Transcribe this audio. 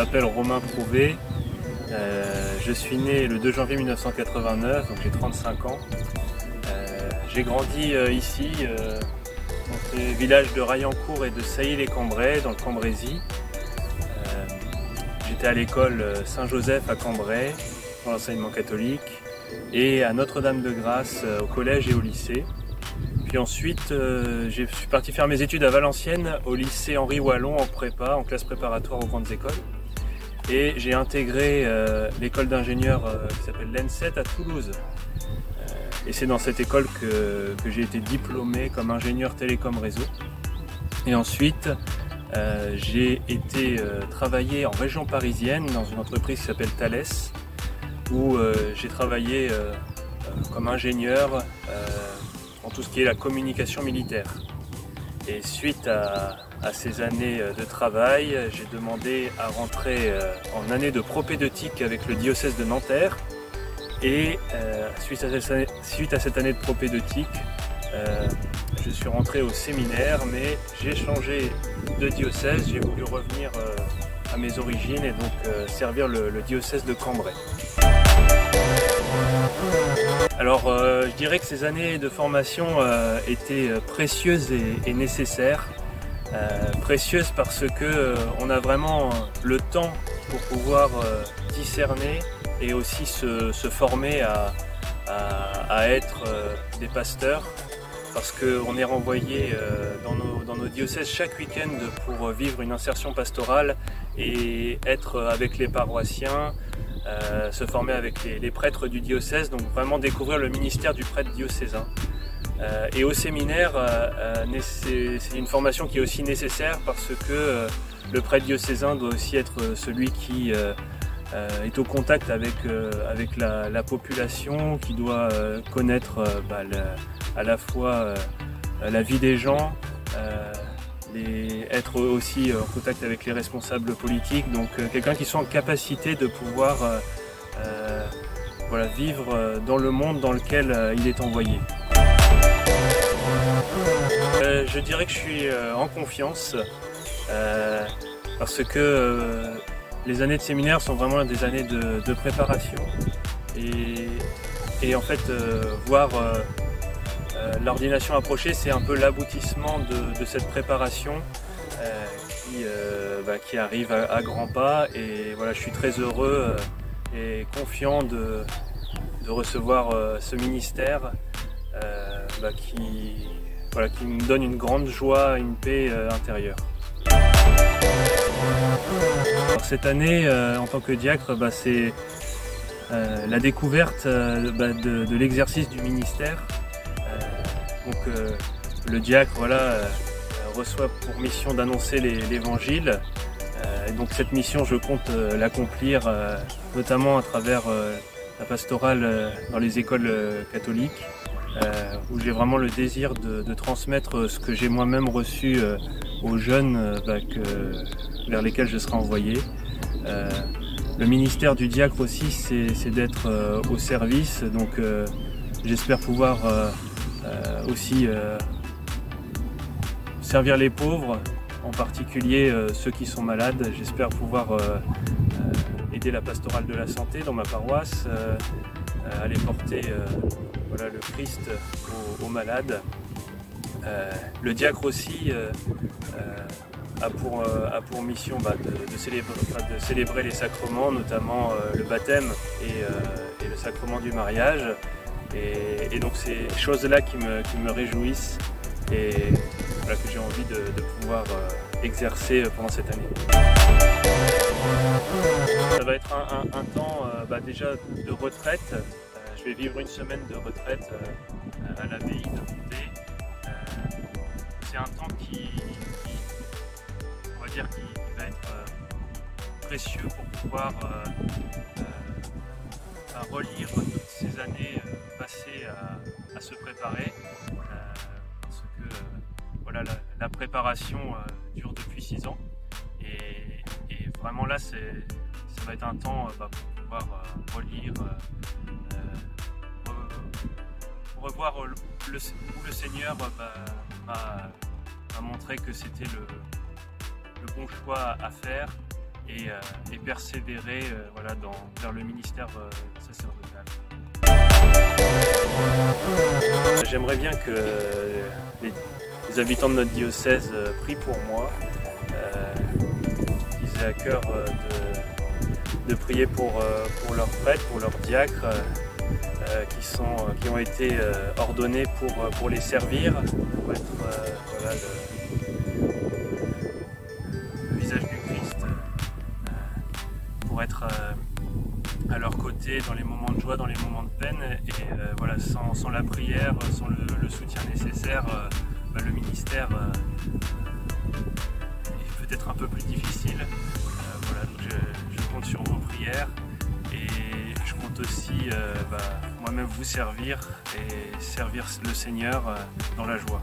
m'appelle Romain Prouvé, je suis né le 2 janvier 1989, donc j'ai 35 ans. J'ai grandi ici, dans les villages de Raillancourt et de Sailly-les-Cambrais, dans le Cambrésis. J'étais à l'école Saint-Joseph à Cambrai, pour l'enseignement catholique, et à Notre-Dame-de-Grâce au collège et au lycée. Puis ensuite, je suis parti faire mes études à Valenciennes, au lycée Henri Wallon, en prépa, en classe préparatoire aux grandes écoles. Et j'ai intégré l'école d'ingénieurs qui s'appelle l'ENSET à Toulouse. Et c'est dans cette école que j'ai été diplômé comme ingénieur télécom réseau. Et ensuite, j'ai été travailler en région parisienne dans une entreprise qui s'appelle Thales, où j'ai travaillé comme ingénieur dans tout ce qui est la communication militaire. Et suite à ces années de travail, j'ai demandé à rentrer en année de propédeutique avec le diocèse de Nanterre. Et suite à cette année de propédeutique, je suis rentré au séminaire, mais j'ai changé de diocèse, j'ai voulu revenir à mes origines et donc servir le diocèse de Cambrai. Alors je dirais que ces années de formation étaient précieuses et nécessaires. Précieuses parce que on a vraiment le temps pour pouvoir discerner et aussi se former à être des pasteurs, parce qu'on est renvoyé dans nos diocèses chaque week-end pour vivre une insertion pastorale et être avec les paroissiens, se former avec les prêtres du diocèse, donc vraiment découvrir le ministère du prêtre diocésain. Et au séminaire, c'est une formation qui est aussi nécessaire parce que le prêtre diocésain doit aussi être celui qui est au contact avec la population, qui doit connaître à la fois la vie des gens, être aussi en contact avec les responsables politiques, donc quelqu'un qui soit en capacité de pouvoir vivre dans le monde dans lequel il est envoyé. Je dirais que je suis en confiance parce que les années de séminaire sont vraiment des années de préparation et en fait voir l'ordination approcher, c'est un peu l'aboutissement de cette préparation qui arrive à grands pas, et voilà, je suis très heureux et confiant de recevoir ce ministère qui me donne une grande joie, une paix intérieure. Alors, cette année, en tant que diacre, c'est la découverte de l'exercice du ministère. Le diacre reçoit pour mission d'annoncer l'évangile. Donc cette mission, je compte l'accomplir notamment à travers la pastorale dans les écoles catholiques, où j'ai vraiment le désir de transmettre ce que j'ai moi-même reçu aux jeunes vers lesquels je serai envoyé. Le ministère du diacre aussi, c'est d'être au service, donc j'espère pouvoir aussi servir les pauvres, en particulier ceux qui sont malades. J'espère pouvoir aider la pastorale de la santé dans ma paroisse, aller porter le Christ aux malades. Le diacre aussi a pour mission de célébrer les sacrements, notamment le baptême et le sacrement du mariage. Et donc ces choses-là qui me réjouissent et que j'ai envie de pouvoir exercer pendant cette année. Ça va être un temps déjà de retraite. Je vais vivre une semaine de retraite à l'abbaye de Condé. C'est un temps qui va être précieux pour pouvoir relire toutes ces années passées à se préparer, parce que la préparation dure depuis 6 ans, et vraiment là ça va être un temps pour pouvoir relire, revoir où le Seigneur m'a montré que c'était le bon choix à faire, et persévérer voilà, vers le ministère sacerdotal. J'aimerais bien que les habitants de notre diocèse prient pour moi, qu'ils aient à cœur de prier pour leurs prêtres, pour leurs diacres, qui ont été ordonnés pour les servir, pour être voilà, le visage du Christ, pour être à leur côté dans les moments de joie, dans les moments de peine, et voilà, sans la prière, sans le soutien nécessaire, le ministère est peut-être un peu plus difficile. Voilà, donc je compte sur vos prières et je compte aussi moi-même vous servir et servir le Seigneur dans la joie.